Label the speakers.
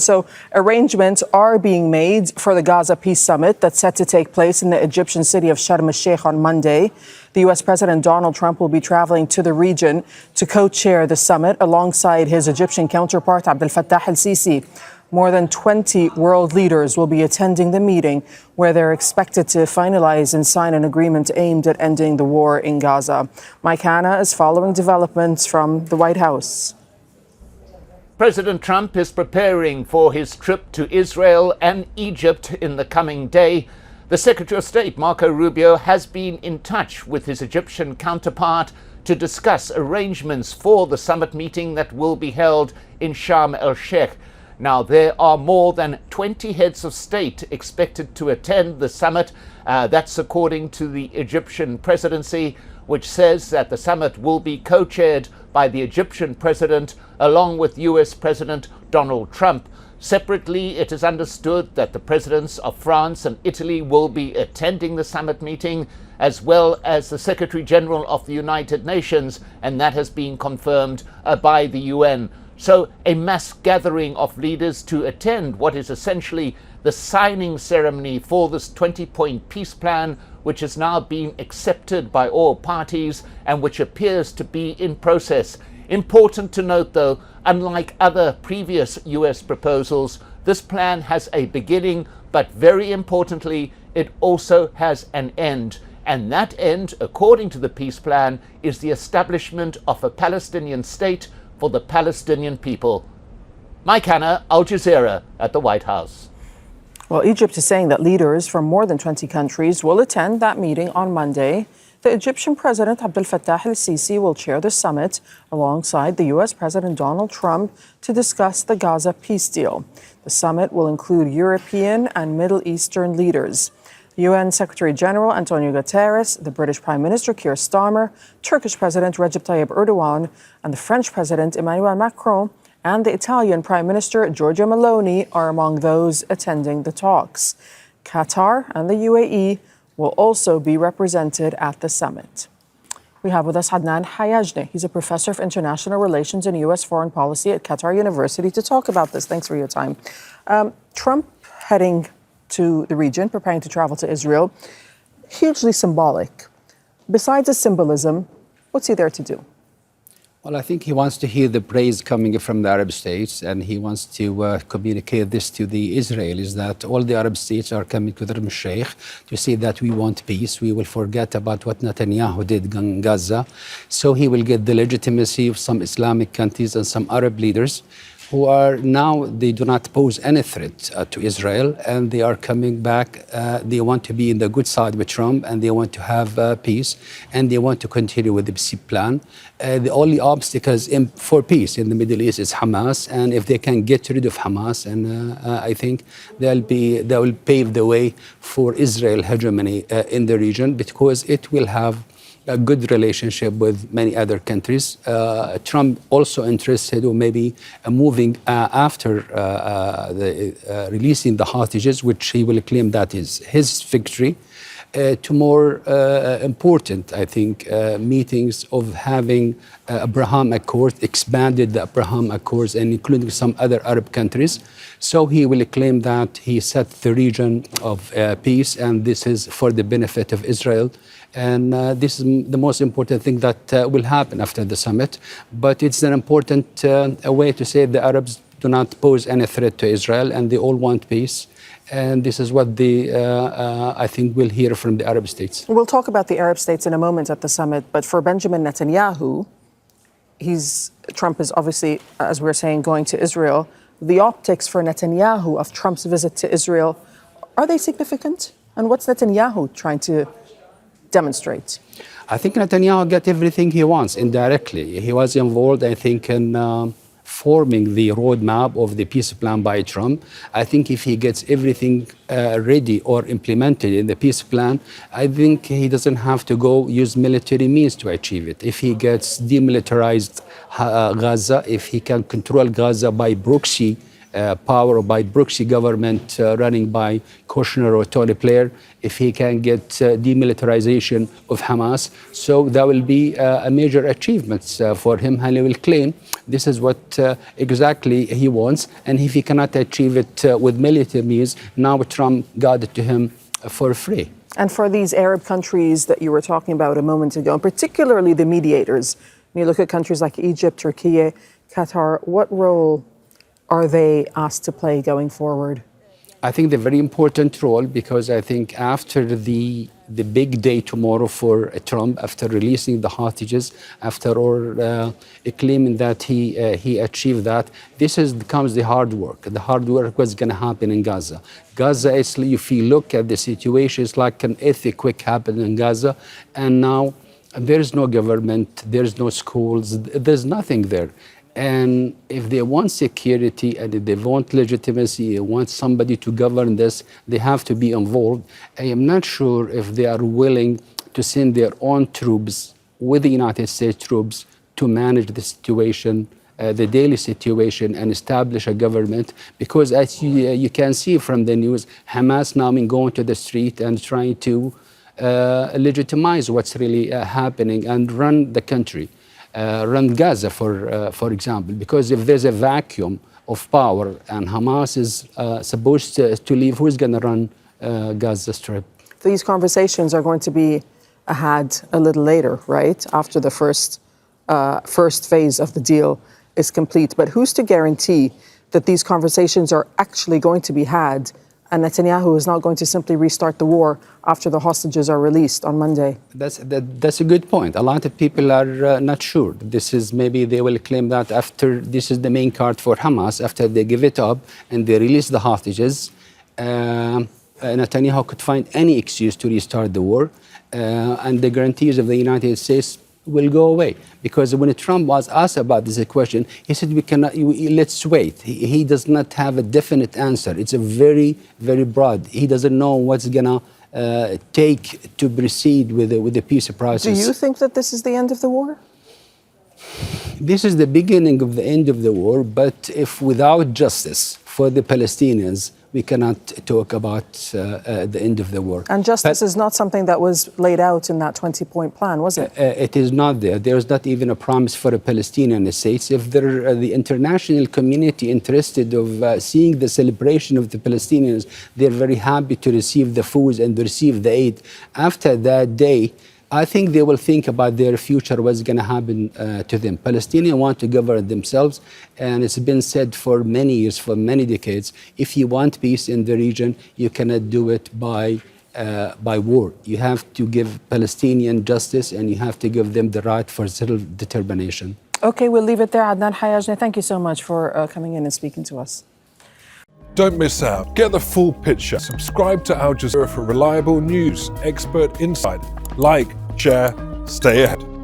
Speaker 1: So arrangements are being made for the Gaza Peace Summit that's set to take place in the Egyptian city of Sharm el-Sheikh on Monday. The U.S. President Donald Trump will be traveling to the region to co-chair the summit alongside his Egyptian counterpart, Abdel Fattah el-Sisi. More than 20 world leaders will be attending the meeting, where they're expected to finalize and sign an agreement aimed at ending the war in Gaza. Mike Hanna is following developments from the White House.
Speaker 2: President Trump is preparing for his trip to Israel and Egypt in the coming day. The Secretary of State, Marco Rubio, has been in touch with his Egyptian counterpart to discuss arrangements for the summit meeting that will be held in Sharm el-Sheikh. Now, there are more than 20 heads of state expected to attend the summit. That's according to the Egyptian presidency, which says that the summit will be co-chaired by the Egyptian president along with US President Donald Trump. Separately, it is understood that the presidents of France and Italy will be attending the summit meeting, as well as the Secretary General of the United Nations, and that has been confirmed by the UN. So a mass gathering of leaders to attend what is essentially the signing ceremony for this 20-point peace plan, which has now been accepted by all parties and which appears to be in process. Important to note, though, unlike other previous US proposals, this plan has a beginning, but very importantly, it also has an end. And that end, according to the peace plan, is the establishment of a Palestinian state for the Palestinian people. Mike Hanna, Al Jazeera at the White House.
Speaker 1: Well, Egypt is saying that leaders from more than 20 countries will attend that meeting on Monday. The Egyptian President Abdel Fattah el-Sisi will chair the summit alongside the U.S. President Donald Trump to discuss the Gaza peace deal. The summit will include European and Middle Eastern leaders. UN Secretary General Antonio Guterres, the British Prime Minister Keir Starmer, Turkish President Recep Tayyip Erdogan, and the French President Emmanuel Macron and the Italian Prime Minister Giorgia Meloni are among those attending the talks. Qatar and the UAE will also be represented at the summit. We have with us Adnan Hayajneh. He's a professor of international relations and U.S. foreign policy at Qatar University to talk about this. Thanks for your time. Trump heading to the region, preparing to travel to Israel, hugely symbolic. Besides the symbolism, what's he there to do?
Speaker 3: Well, I think he wants to hear the praise coming from the Arab states, and he wants to communicate this to the Israelis, that all the Arab states are coming to Sharm el-Sheikh to say that we want peace. We will forget about what Netanyahu did in Gaza. So he will get the legitimacy of some Islamic countries and some Arab leaders who are now, they do not pose any threat to Israel, and they are coming back. They want to be in the good side with Trump, and they want to have peace, and they want to continue with the peace plan. The only obstacles for peace in the Middle East is Hamas, and if they can get rid of Hamas, and I think they will pave the way for Israel hegemony in the region, because it will have a good relationship with many other countries. Trump also interested, or maybe moving after releasing the hostages, which he will claim that is his victory, to more important, I think, meetings of having Abraham Accords, expanded the Abraham Accords, and including some other Arab countries. So he will claim that he set the region of peace, and this is for the benefit of Israel. And this is the most important thing that will happen after the summit. But it's an important way to say the Arabs do not pose any threat to Israel, and they all want peace. And this is what I think we'll hear from the Arab states.
Speaker 1: We'll talk about the Arab states in a moment at the summit. But for Benjamin Netanyahu, Trump is obviously, as we're saying, going to Israel. The optics for Netanyahu of Trump's visit to Israel, are they significant? And what's Netanyahu trying to demonstrate?
Speaker 3: I think Netanyahu got everything he wants indirectly. He was involved, I think, in forming the roadmap of the peace plan by Trump. I think if he gets everything ready or implemented in the peace plan, I think he doesn't have to go use military means to achieve it. If he gets demilitarized Gaza, if he can control Gaza by proxy power or by proxy government running by Kushner or Tony Blair, if he can get demilitarization of Hamas. So that will be a major achievement for him, and he will claim this is what exactly he wants. And if he cannot achieve it with military means, now Trump got it to him for free.
Speaker 1: And for these Arab countries that you were talking about a moment ago, and particularly the mediators, when you look at countries like Egypt, Turkey, Qatar, what role are they asked to play going forward?
Speaker 3: I think the very important role, because I think after the big day tomorrow for Trump, after releasing the hostages, after all claiming that he achieved that, becomes the hard work. The hard work was going to happen in Gaza. Gaza is, if you look at the situation, it's like an earthquake happened in Gaza, and now there is no government, there's no schools, there's nothing there. And if they want security and if they want legitimacy, they want somebody to govern this, they have to be involved. I am not sure if they are willing to send their own troops with the United States troops to manage the situation, the daily situation, and establish a government. Because as you can see from the news, Hamas now been going to the street and trying to legitimize what's really happening and run the country. Run Gaza, for example, because if there's a vacuum of power and Hamas is supposed to leave, who's going to run Gaza Strip?
Speaker 1: These conversations are going to be had a little later, right? After the first phase of the deal is complete. But who's to guarantee that these conversations are actually going to be had and Netanyahu is not going to simply restart the war after the hostages are released on Monday?
Speaker 3: That's a good point. A lot of people are not sure. This is maybe they will claim that after this is the main card for Hamas, after they give it up and they release the hostages, Netanyahu could find any excuse to restart the war, and the guarantees of the United States will go away. Because when Trump was asked about this question, he said, let's wait. He does not have a definite answer. It's a very, very broad. He doesn't know what's going to take to proceed with the peace process.
Speaker 1: Do you think that this is the end of the war?
Speaker 3: This is the beginning of the end of the war, but if without justice for the Palestinians, we cannot talk about the end of the war.
Speaker 1: And justice is not something that was laid out in that 20-point plan, was it?
Speaker 3: It is not there. There is not even a promise for a Palestinian state. If the international community interested of seeing the celebration of the Palestinians, they're very happy to receive the food and receive the aid. After that day, I think they will think about their future, what's going to happen to them. Palestinians want to govern themselves, and it's been said for many years, for many decades, if you want peace in the region, you cannot do it by war. You have to give Palestinian justice, and you have to give them the right for self-determination.
Speaker 1: Okay, we'll leave it there. Adnan Hayajneh, thank you so much for coming in and speaking to us.
Speaker 4: Don't miss out. Get the full picture. Subscribe to Al Jazeera for reliable news, expert insight. Like, share, stay ahead.